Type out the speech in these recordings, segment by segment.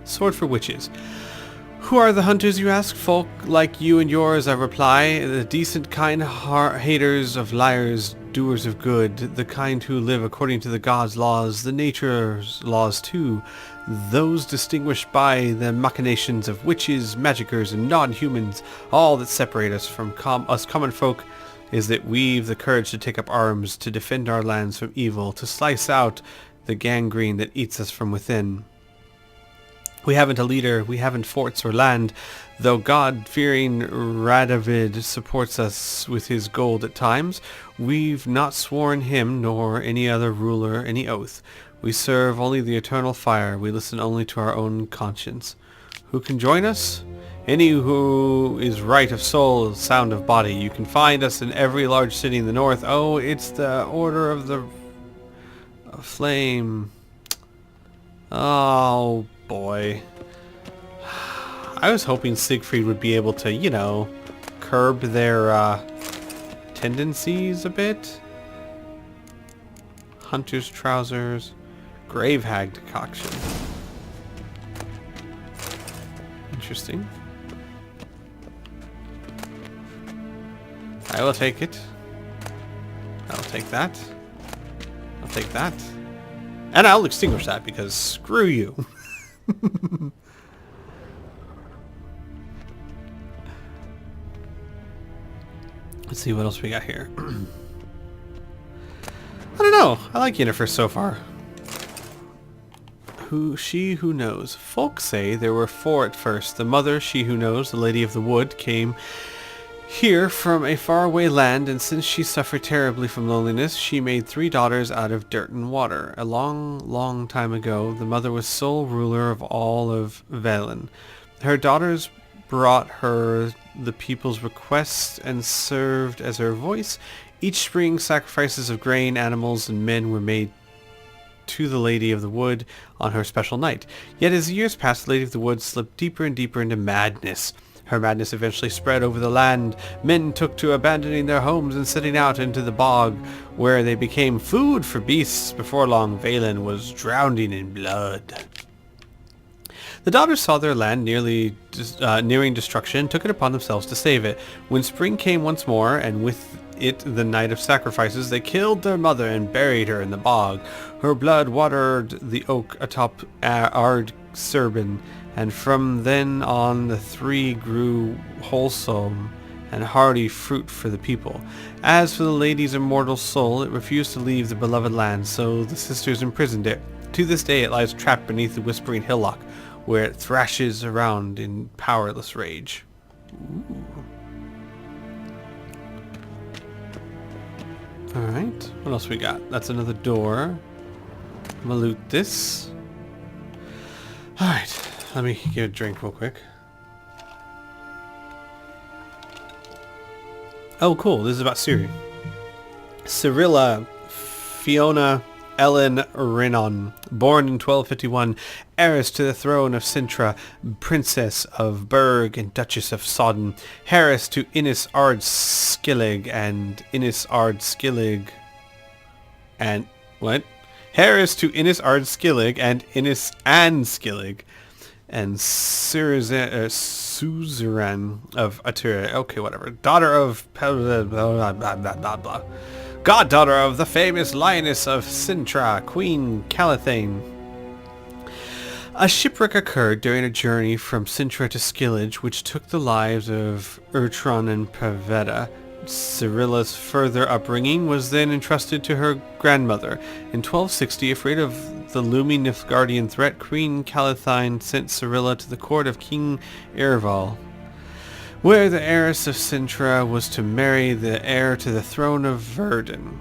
Sword for witches. Who are the hunters, you ask? Folk like you and yours, I reply. The decent, kind haters of liars, doers of good. The kind who live according to the gods' laws, the nature's laws too. Those distinguished by the machinations of witches, magicers, and non-humans. All that separate us from us common folk is that we've the courage to take up arms, to defend our lands from evil, to slice out the gangrene that eats us from within. We haven't a leader, we haven't forts or land, though God-fearing Radovid supports us with his gold at times. We've not sworn him nor any other ruler any oath. We serve only the eternal fire, we listen only to our own conscience. Who can join us? Any who is right of soul, sound of body. You can find us in every large city in the north. Oh, it's the Order of the Flame. Oh boy. I was hoping Siegfried would be able to, you know, curb their tendencies a bit. Hunter's trousers. Grave hag decoction. Interesting. I will take it. I'll take that. I'll take that. And I'll extinguish that because screw you. Let's see what else we got here. I don't know. I like Yennefer so far. She who knows. Folk say there were 4 at first. The mother, she who knows, the Lady of the Wood, came here from a faraway land, and since she suffered terribly from loneliness, she made 3 daughters out of dirt and water. A long, long time ago, the mother was sole ruler of all of Velen. Her daughters brought her the people's requests and served as her voice. Each spring, sacrifices of grain, animals, and men were made to the Lady of the Wood on her special night. Yet as years passed, the Lady of the Wood slipped deeper and deeper into madness. Her madness eventually spread over the land. Men took to abandoning their homes and setting out into the bog, where they became food for beasts. Before long, Velen was drowning in blood. The daughters saw their land nearing destruction and took it upon themselves to save it. When spring came once more, and with it the night of sacrifices, they killed their mother and buried her in the bog. Her blood watered the oak atop Ard Serban, and from then on the 3 grew wholesome and hearty fruit for the people. As for the lady's immortal soul, it refused to leave the beloved land, so the sisters imprisoned it. To this day it lies trapped beneath the whispering hillock, where it thrashes around in powerless rage. Ooh. Alright, what else we got? That's another door. I'm gonna loot this. Alright, let me get a drink real quick. Oh cool, this is about Ciri. Cirilla Fiona Ellen Renon, born in 1251, heiress to the throne of Sintra, princess of Berg and duchess of Sodden, heiress to Innis Ard Skellig and Innis Ard Skellig and what? Heiress to Innis Ard Skellig and Innis Ann Skellig, and suzerain of Atura. Okay, whatever. Daughter of blah blah blah blah blah. Goddaughter of the famous lioness of Sintra, Queen Calathane. A shipwreck occurred during a journey from Sintra to Skellige, which took the lives of Urtron and Pavetta. Cirilla's further upbringing was then entrusted to her grandmother. In 1260, afraid of the looming Nilfgaardian threat, Queen Calathine sent Cirilla to the court of King Eirval, where the heiress of Sintra was to marry the heir to the throne of Verdun.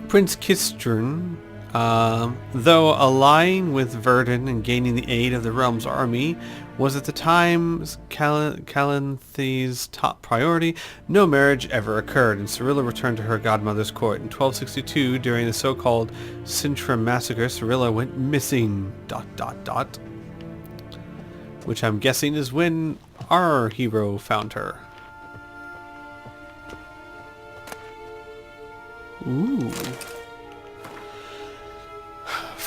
Prince Kistern, though allying with Verdun and gaining the aid of the realm's army, was at the time Calanthe's top priority. No marriage ever occurred, and Cirilla returned to her godmother's court. In 1262, during the so-called Sintra massacre, Cirilla went missing... ... which I'm guessing is when our hero found her.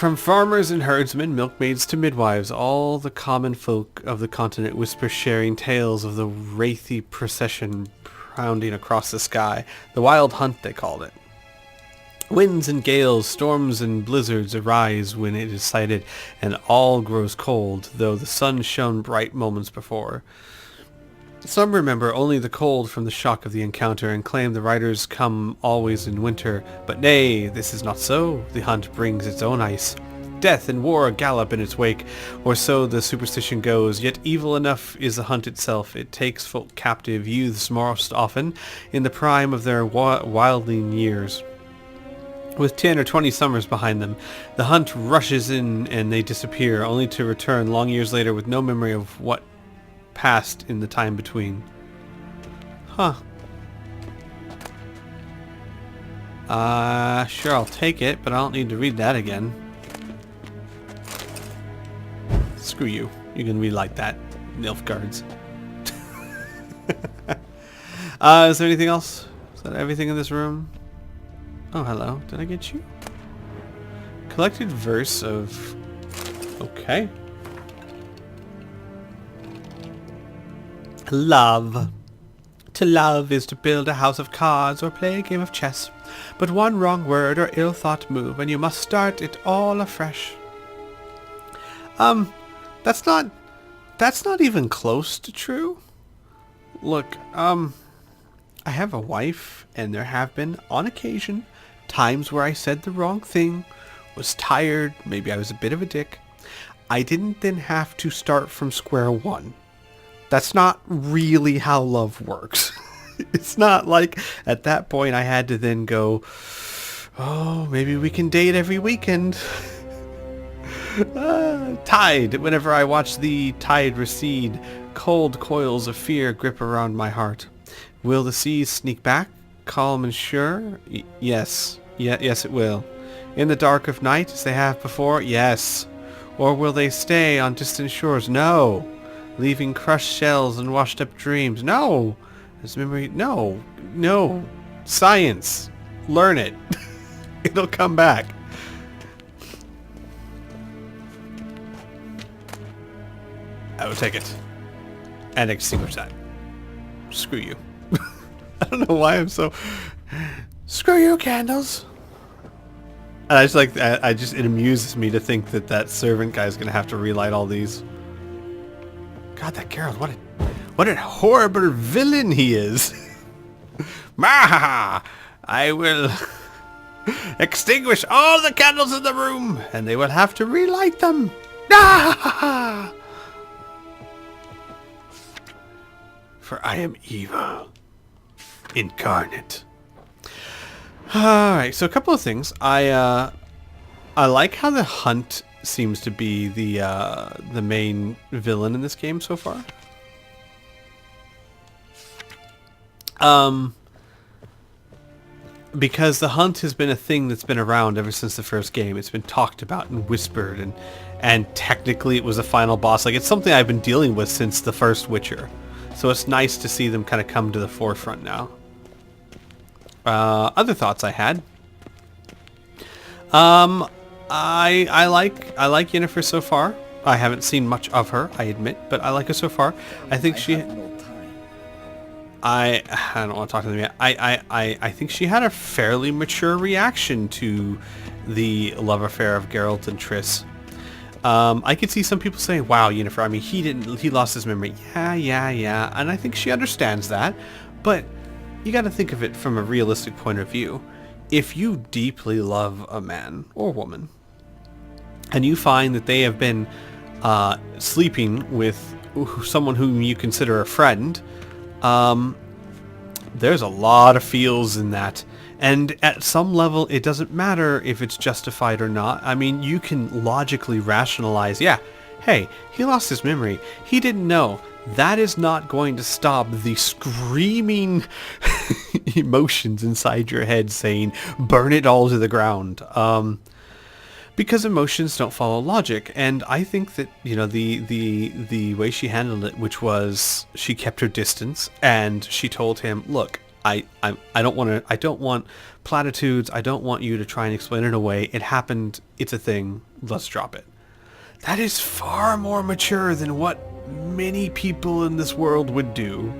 From farmers and herdsmen, milkmaids to midwives, all the common folk of the continent whisper sharing tales of the wraithy procession pounding across the sky. The wild hunt, they called it. Winds and gales, storms and blizzards arise when it is sighted, and all grows cold, though the sun shone bright moments before. Some remember only the cold from the shock of the encounter and claim the riders come always in winter, but nay, this is not so. The hunt brings its own ice. Death and war gallop in its wake, or so the superstition goes, yet evil enough is the hunt itself. It takes folk captive, youths most often, in the prime of their wildling years. With 10 or 20 summers behind them, the hunt rushes in and they disappear, only to return long years later with no memory of what passed in the time between. Huh. Sure, I'll take it, but I don't need to read that again. Screw you. You can read like that, Nilfgaards. Is there anything else? Is that everything in this room? Oh, hello. Did I get you? Collected verse of... Okay. Love. To love is to build a house of cards or play a game of chess. But one wrong word or ill-thought move and you must start it all afresh. That's not even close to true. Look, I have a wife and there have been, on occasion, times where I said the wrong thing, was tired, maybe I was a bit of a dick. I didn't then have to start from square one. That's not really how love works. It's not like at that point I had to then go, oh, maybe we can date every weekend. Tide. Whenever I watch the tide recede, cold coils of fear grip around my heart. Will the seas sneak back, calm and sure? Yes. Yes, it will. In the dark of night, as they have before? Yes. Or will they stay on distant shores? No. Leaving crushed shells and washed up dreams? No. As memory? No. No. Science. Learn it. It'll come back. I will take it. And extinguish that. Screw you. I don't know why I'm so... Screw you, candles. And I just like... it amuses me to think that that servant guy is going to have to relight all these. God, that Geralt, what a horrible villain he is. Maha! I will extinguish all the candles in the room, and they will have to relight them. Ah! For I am evil incarnate. Alright, so a couple of things. I like how the hunt seems to be the main villain in this game so far. Because the hunt has been a thing that's been around ever since the first game. It's been talked about and whispered, and technically it was a final boss. Like, it's something I've been dealing with since the first Witcher. So it's nice to see them kind of come to the forefront now. Other thoughts I had. I like Yennefer so far. I haven't seen much of her, I admit, but I like her so far. I think I don't want to talk to them yet. I think she had a fairly mature reaction to the love affair of Geralt and Triss. I could see some people saying, wow, Yennefer, I mean, he lost his memory. Yeah. And I think she understands that. But you got to think of it from a realistic point of view. If you deeply love a man or woman, and you find that they have been sleeping with someone whom you consider a friend, there's a lot of feels in that. And at some level, it doesn't matter if it's justified or not. I mean, you can logically rationalize, yeah, hey, he lost his memory. He didn't know. That is not going to stop the screaming emotions inside your head saying, burn it all to the ground. Because emotions don't follow logic. And I think that, you know, the way she handled it, which was she kept her distance and she told him, look, I don't want platitudes. I don't want you to try and explain it away. It happened. It's a thing. let's drop it. That is far more mature than what many people in this world would do.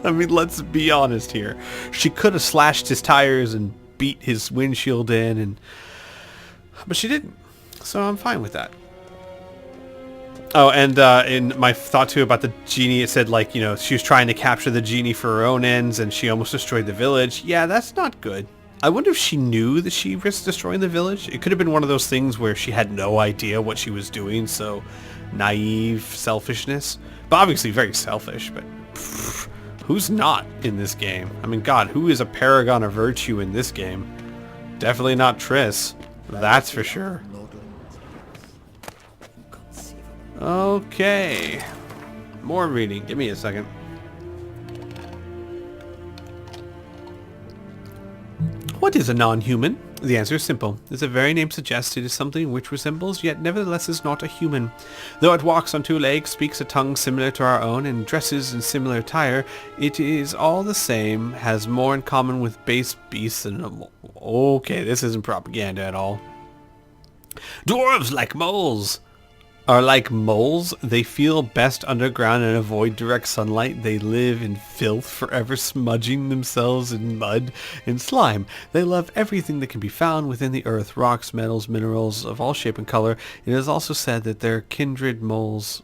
I mean, let's be honest here. She could have slashed his tires and beat his windshield in, but she didn't. So I'm fine with that. Oh, and in my thought too about the genie, it said, like, you know, she was trying to capture the genie for her own ends and she almost destroyed the village. Yeah, that's not good. I wonder if she knew that she risked destroying the village. It could have been one of those things where she had no idea what she was doing, so naive selfishness. But obviously very selfish, but pff, who's not in this game? I mean, God, who is a paragon of virtue in this game? Definitely not Triss. That's for sure. Okay. More reading. Give me a second. What is a non-human? The answer is simple. As the very name suggests, it is something which resembles, yet nevertheless is not a human. Though it walks on two legs, speaks a tongue similar to our own, and dresses in similar attire, it is all the same, has more in common with base beasts than... Okay, this isn't propaganda at all. Dwarves like moles are like moles. They feel best underground and avoid direct sunlight. They live in filth, forever smudging themselves in mud and slime. They love everything that can be found within the earth, rocks, metals, minerals of all shape and color. It is also said that their kindred moles,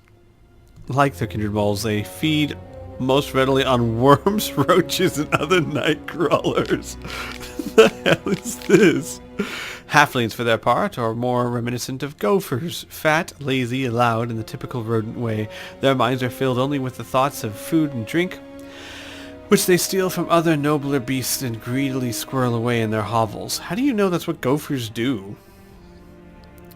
they feed most readily on worms, roaches, and other night crawlers. The hell is this? Halflings, for their part, are more reminiscent of gophers. Fat, lazy, and loud in the typical rodent way. Their minds are filled only with the thoughts of food and drink, which they steal from other nobler beasts and greedily squirrel away in their hovels. How do you know that's what gophers do?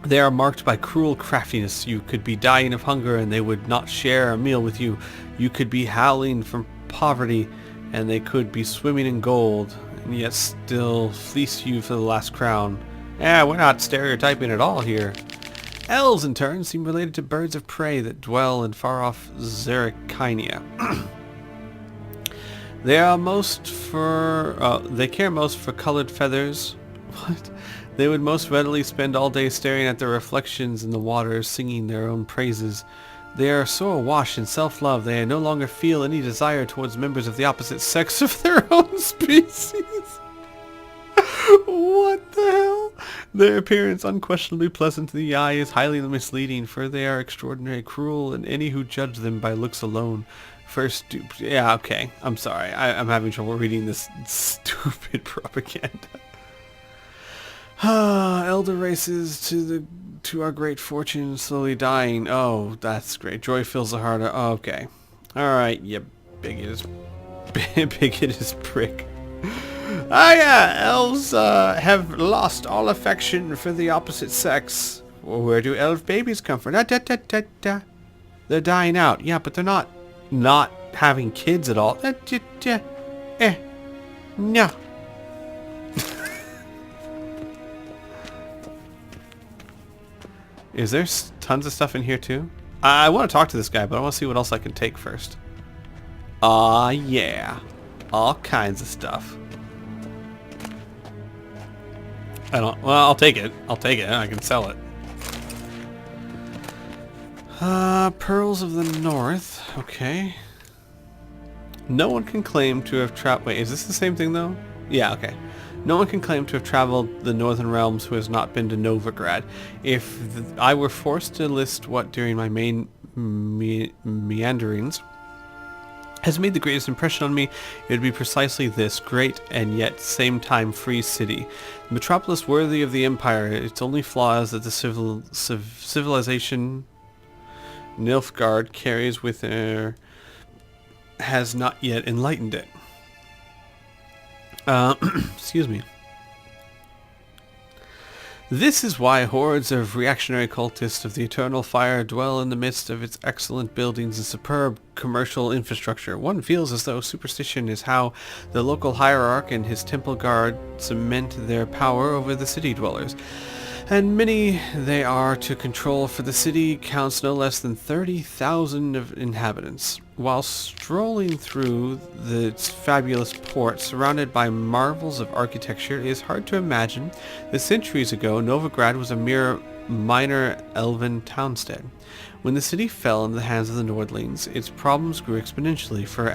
They are marked by cruel craftiness. You could be dying of hunger and they would not share a meal with you. You could be howling from poverty and they could be swimming in gold and yet still fleece you for the last crown. Yeah, we're not stereotyping at all here. Elves, in turn, seem related to birds of prey that dwell in far-off Zerrikania. They care most for colored feathers. What? They would most readily spend all day staring at their reflections in the water, singing their own praises. They are so awash in self-love they no longer feel any desire towards members of the opposite sex of their own species. What the hell? Their appearance, unquestionably pleasant to the eye, is highly misleading, for they are extraordinarily cruel, and any who judge them by looks alone yeah, okay. I'm sorry. I'm having trouble reading this stupid propaganda. Elder races to our great fortune slowly dying. Oh, that's great. Joy fills the heart. Oh, okay. Alright, you bigot as prick. Ah, yeah, elves have lost all affection for the opposite sex. Well, where do elf babies come from? They're dying out. Yeah, but they're not having kids at all. No. Is there tons of stuff in here too? I want to talk to this guy, but I want to see what else I can take first. Yeah. All kinds of stuff. Well, I'll take it. I can sell it. Pearls of the North. Okay. No one can claim to have traveled... Wait, is this the same thing though? Yeah, okay. No one can claim to have traveled the northern realms who has not been to Novigrad. If I were forced to list what during my main meanderings has made the greatest impression on me, it would be precisely this great and yet same time free city. The metropolis worthy of the empire. Its only flaw is that the civilization Nilfgaard carries with her has not yet enlightened it. Excuse me. This is why hordes of reactionary cultists of the Eternal Fire dwell in the midst of its excellent buildings and superb commercial infrastructure. One feels as though superstition is how the local hierarch and his temple guard cement their power over the city dwellers. And many they are to control, for the city counts no less than 30,000 of inhabitants. While strolling through its fabulous port, surrounded by marvels of architecture, it is hard to imagine that centuries ago Novigrad was a mere minor elven townstead. When the city fell into the hands of the Nordlings, its problems grew exponentially, for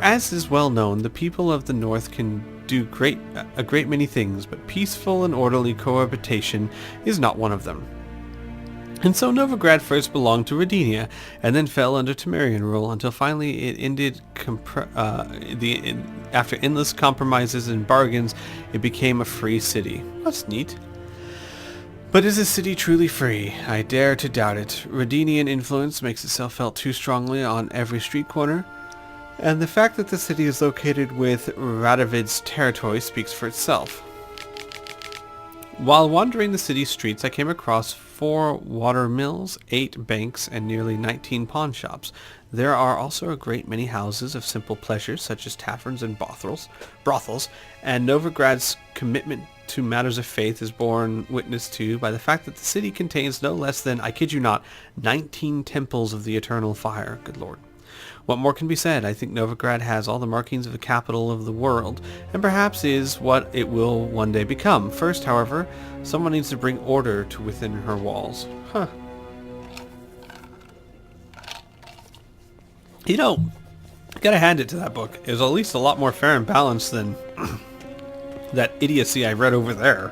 as is well known, the people of the north can do a great many things, but peaceful and orderly cohabitation is not one of them. And so Novigrad first belonged to Redania, and then fell under Temerian rule, until finally it ended after endless compromises and bargains, it became a free city. That's neat. But is a city truly free? I dare to doubt it. Redanian influence makes itself felt too strongly on every street corner, and the fact that the city is located with Radovid's territory speaks for itself. While wandering the city's streets, I came across 4 water mills, 8 banks, and nearly 19 pawn shops. There are also a great many houses of simple pleasures, such as taverns and brothels, and Novigrad's commitment to matters of faith is borne witness to by the fact that the city contains no less than, I kid you not, 19 temples of the eternal fire. Good lord. What more can be said? I think Novigrad has all the markings of a capital of the world, and perhaps is what it will one day become. First, however, someone needs to bring order to within her walls. Huh. You know, gotta hand it to that book. It was at least a lot more fair and balanced than that idiocy I read over there.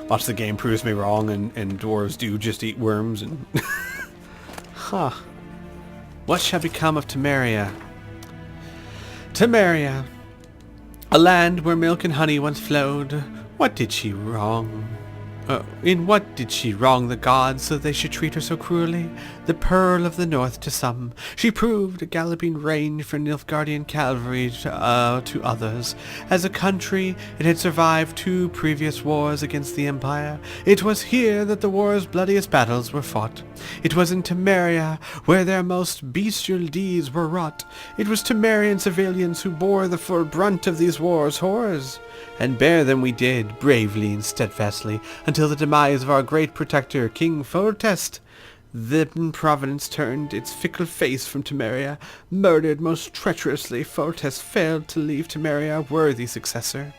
Watch the game proves me wrong, and dwarves do just eat worms, and... Huh. What shall become of Temaria? Temaria, a land where milk and honey once flowed. What did she wrong? In what did she wrong the gods so they should treat her so cruelly? The pearl of the north to some, she proved a galloping range for Nilfgaardian cavalry to others. As a country, it had survived 2 previous wars against the Empire. It was here that the war's bloodiest battles were fought. It was in Temaria where their most bestial deeds were wrought. It was Temerian civilians who bore the full brunt of these wars' horrors. And bear them we did, bravely and steadfastly, until the demise of our great protector, King Foltest. Then Providence turned its fickle face from Temaria. Murdered most treacherously, Foltest failed to leave Temaria a worthy successor.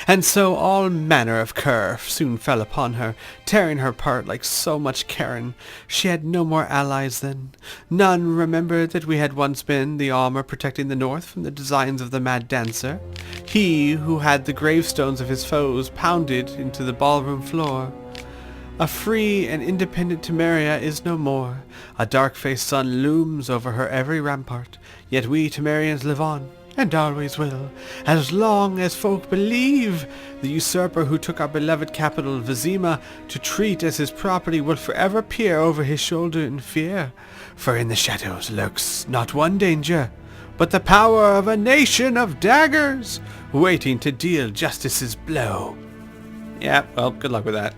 And so all manner of cur soon fell upon her, tearing her apart like so much carrion. She had no more allies then. None remembered that we had once been the armor protecting the north from the designs of the mad dancer. He who had the gravestones of his foes pounded into the ballroom floor. A free and independent Temaria is no more. A dark-faced sun looms over her every rampart. Yet we Temerians live on, and always will, as long as folk believe. The usurper who took our beloved capital, Vizima, to treat as his property will forever peer over his shoulder in fear. For in the shadows lurks not one danger, but the power of a nation of daggers, waiting to deal justice's blow. Yeah, well, good luck with that.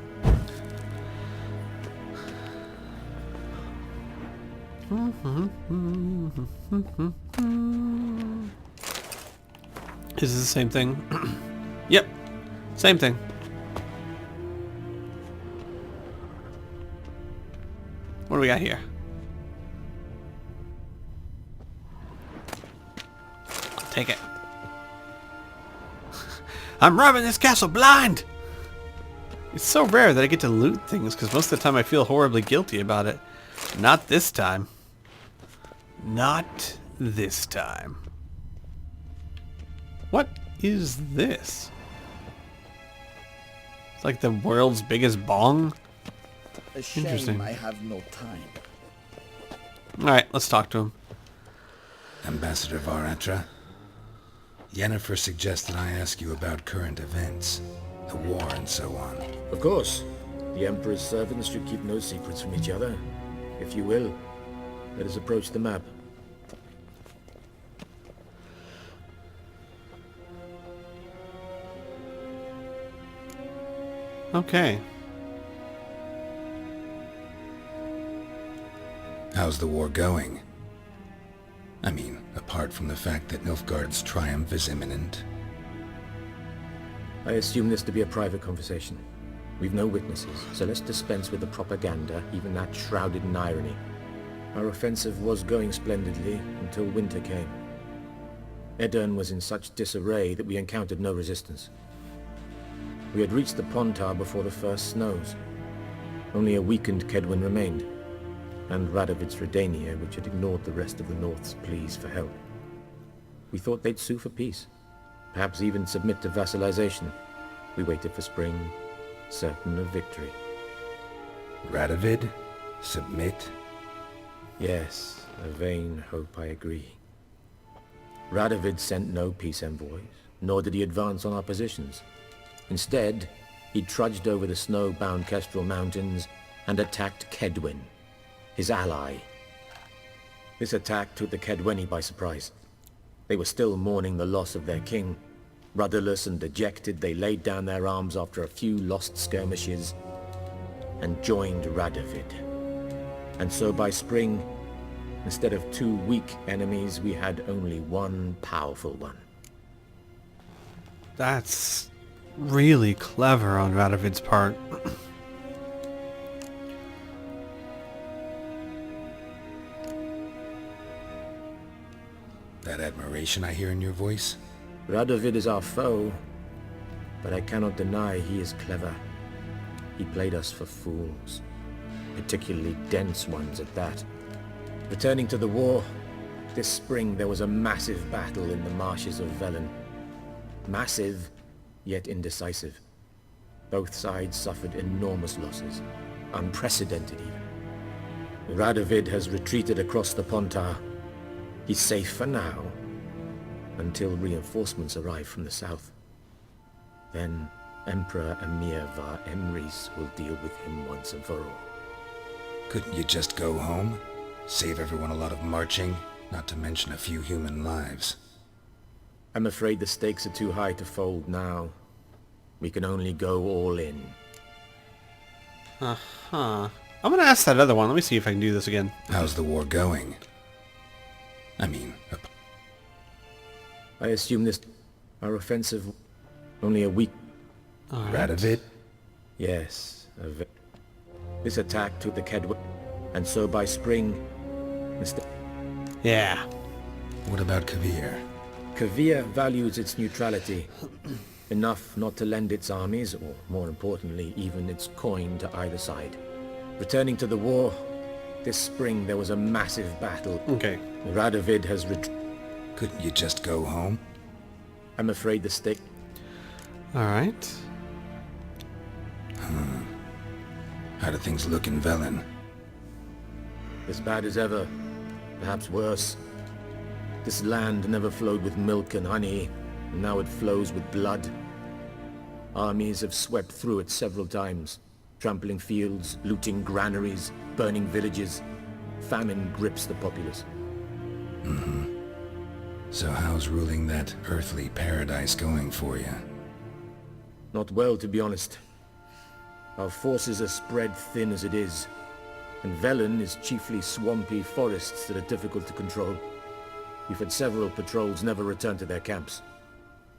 Is this the same thing? Yep, same thing. What do we got here? I'll take it. I'm robbing this castle blind! It's so rare that I get to loot things, because most of the time I feel horribly guilty about it. Not this time. Not this time. What is this? It's like the world's biggest bong? A shame Interesting. I have no time. Alright, let's talk to him. Ambassador Varatra, Yennefer suggested I ask you about current events, the war and so on. Of course. The Emperor's servants should keep no secrets from each other. If you will, let us approach the map. Okay. How's the war going? I mean, apart from the fact that Nilfgaard's triumph is imminent. I assume this to be a private conversation. We've no witnesses, so let's dispense with the propaganda, even that shrouded in irony. Our offensive was going splendidly until winter came. Edirne was in such disarray that we encountered no resistance. We had reached the Pontar before the first snows. Only a weakened Kedwin remained, and Radovid's Redania, which had ignored the rest of the North's pleas for help. We thought they'd sue for peace, perhaps even submit to vassalization. We waited for spring, certain of victory. Radovid? Submit? Yes, a vain hope, I agree. Radovid sent no peace envoys, nor did he advance on our positions. Instead, he trudged over the snow-bound Kestrel Mountains and attacked Kedwin, his ally. This attack took the Kedweni by surprise. They were still mourning the loss of their king. Rudderless and dejected, they laid down their arms after a few lost skirmishes and joined Radovid. And so by spring, instead of 2 weak enemies, we had only one powerful one. That's really clever on Radovid's part. That admiration I hear in your voice? Radovid is our foe, but I cannot deny he is clever. He played us for fools, particularly dense ones at that. Returning to the war, this spring there was a massive battle in the marshes of Velen. Massive, yet indecisive. Both sides suffered enormous losses, unprecedented even. Radovid has retreated across the Pontar. He's safe for now, until reinforcements arrive from the south. Then Emperor Emir var Emrys will deal with him once and for all. Couldn't you just go home? Save everyone a lot of marching, not to mention a few human lives. I'm afraid the stakes are too high to fold now. We can only go all in. Uh-huh. I'm gonna ask that other one. Let me see if I can do this again. How's the war going? I mean, I assume our offensive only a week. All right. Radovid? Yes, this attack took the Kedwen, and so by spring, Yeah. What about Kavir? Kavir values its neutrality, enough not to lend its armies, or more importantly, even its coin to either side. Returning to the war, this spring there was a massive battle. Okay. Radovid has Couldn't you just go home? I'm afraid the stake... All right. How do things look in Velen? As bad as ever, perhaps worse. This land never flowed with milk and honey, and now it flows with blood. Armies have swept through it several times, trampling fields, looting granaries, burning villages. Famine grips the populace. So how's ruling that earthly paradise going for you? Not well, to be honest. Our forces are spread thin as it is, and Velen is chiefly swampy forests that are difficult to control. We've had several patrols never return to their camps.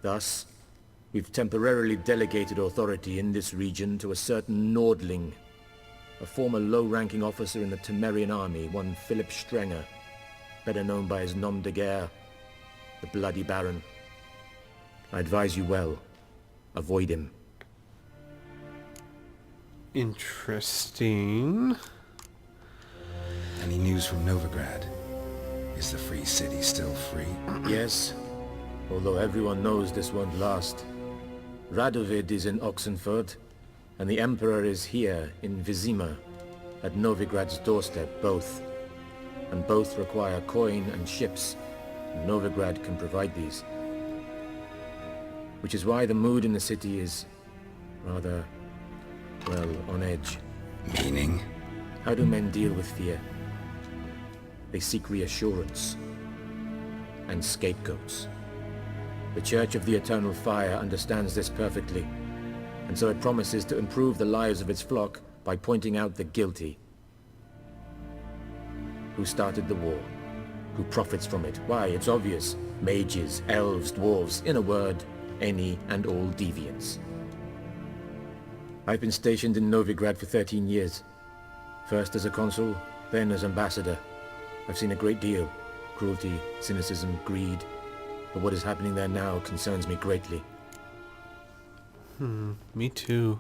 Thus, we've temporarily delegated authority in this region to a certain Nordling, a former low-ranking officer in the Temerian army, one Philip Strenger, better known by his nom de guerre, the Bloody Baron. I advise you well. Avoid him. Interesting. Any news from Novigrad? Is the free city still free? Yes, although everyone knows this won't last. Radovid is in Oxenford, and the Emperor is here in Vizima, at Novigrad's doorstep, both. And both require coin and ships, and Novigrad can provide these. Which is why the mood in the city is rather, well, on edge. Meaning? How do men deal with fear? They seek reassurance and scapegoats. The Church of the Eternal Fire understands this perfectly, and so it promises to improve the lives of its flock by pointing out the guilty. Who started the war? Who profits from it? Why, it's obvious. Mages, elves, dwarves, in a word, any and all deviants. I've been stationed in Novigrad for 13 years. First as a consul, then as ambassador. I've seen a great deal. Cruelty, cynicism, greed. But what is happening there now concerns me greatly. Me too.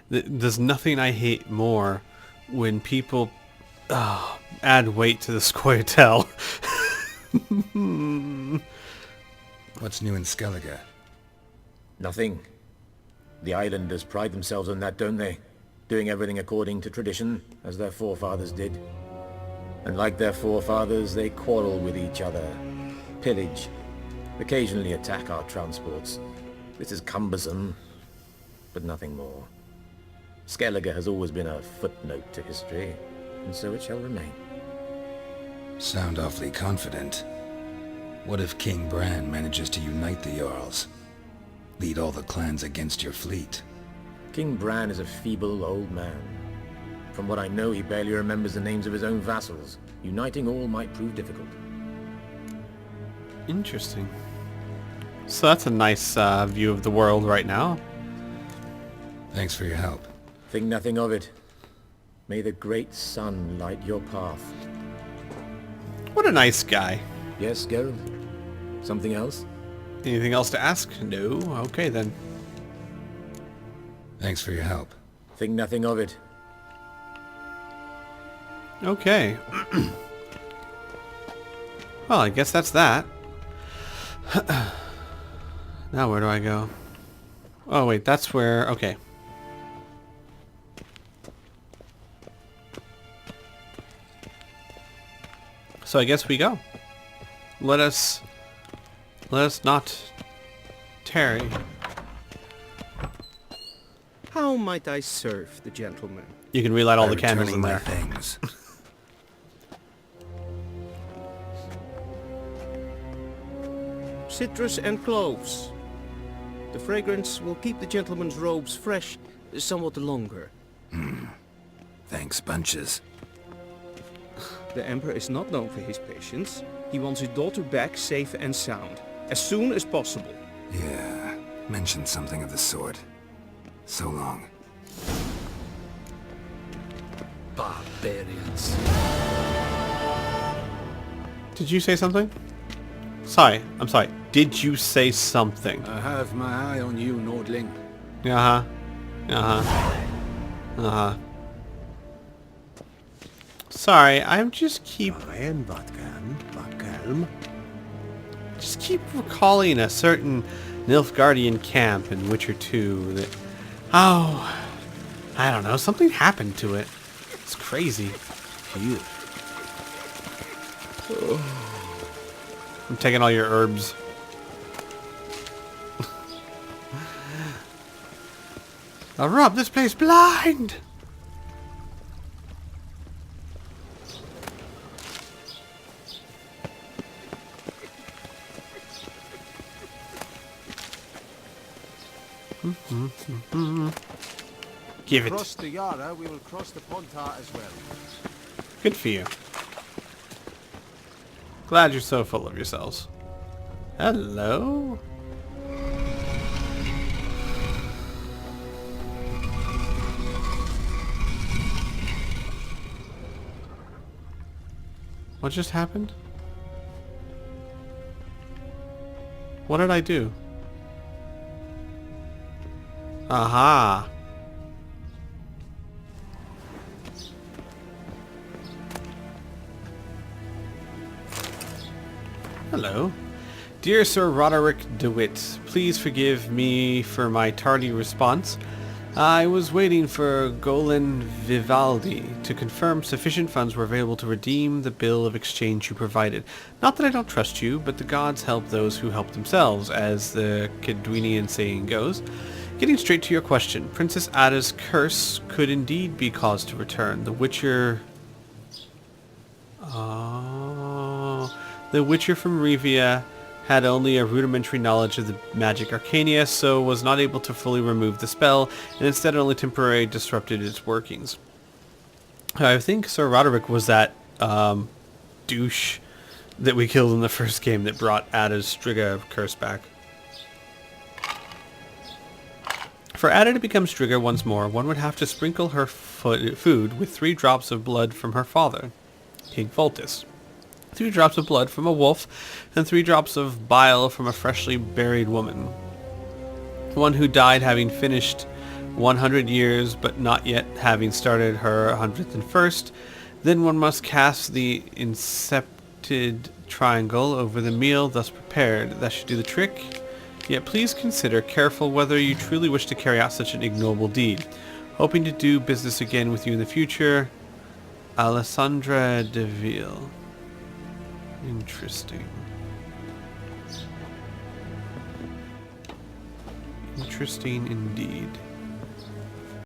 There's nothing I hate more when people add weight to the Scoia'tael. What's new in Skellige? Nothing. The islanders pride themselves on that, don't they? Doing everything according to tradition, as their forefathers did. And like their forefathers, they quarrel with each other, pillage, occasionally attack our transports. This is cumbersome, but nothing more. Skellige has always been a footnote to history, and so it shall remain. Sound awfully confident. What if King Bran manages to unite the Jarls? Lead all the clans against your fleet? King Bran is a feeble old man. From what I know, he barely remembers the names of his own vassals. Uniting all might prove difficult. Interesting. So that's a nice view of the world right now. Thanks for your help. Think nothing of it. May the great sun light your path. What a nice guy. Yes, Geralt? Something else? Anything else to ask? No? Okay then. Thanks for your help. Think nothing of it. Okay. Well, I guess that's that. Now where do I go? Oh wait, that's where... Okay. So I guess we go. Let us not tarry. How might I serve the gentleman? You can relight all By the candles in returning there. my things. Citrus and cloves. The fragrance will keep the gentleman's robes fresh somewhat longer. Thanks, bunches. The Emperor is not known for his patience. He wants his daughter back safe and sound, as soon as possible. Yeah, mentioned something of the sort. So long. Barbarians. Did you say something? Sorry, I'm sorry. Did you say something? I have my eye on you, Nordling. Uh-huh. Uh-huh. Uh-huh. Sorry, I'm just keep recalling a certain Nilfgaardian camp in Witcher 2 that... Oh... I don't know, something happened to it. It's crazy. I'm taking all your herbs. I'll rob this place blind! Give it. Cross the Yara, we will cross the Pontar as well. Good for you. Glad you're so full of yourselves. Hello? What just happened? What did I do? Aha! Hello. Dear Sir Roderick DeWitt, please forgive me for my tardy response. I was waiting for Golan Vivaldi to confirm sufficient funds were available to redeem the bill of exchange you provided. Not that I don't trust you, but the gods help those who help themselves, as the Cadwinian saying goes. Getting straight to your question, Princess Adda's curse could indeed be caused to return. The Witcher from Rivia had only a rudimentary knowledge of the magic arcana, so was not able to fully remove the spell, and instead only temporarily disrupted its workings. I think Sir Roderick was that douche that we killed in the first game that brought Adda's Striga curse back. For Adda to become Striga once more, one would have to sprinkle her food with 3 drops of blood from her father, King Foltest. 3 drops of blood from a wolf, and 3 drops of bile from a freshly buried woman. One who died having finished 100 years, but not yet having started her 101st. Then one must cast the incepted triangle over the meal thus prepared. That should do the trick. Yet please consider careful whether you truly wish to carry out such an ignoble deed. Hoping to do business again with you in the future, Alessandra de Ville. Interesting. Interesting indeed.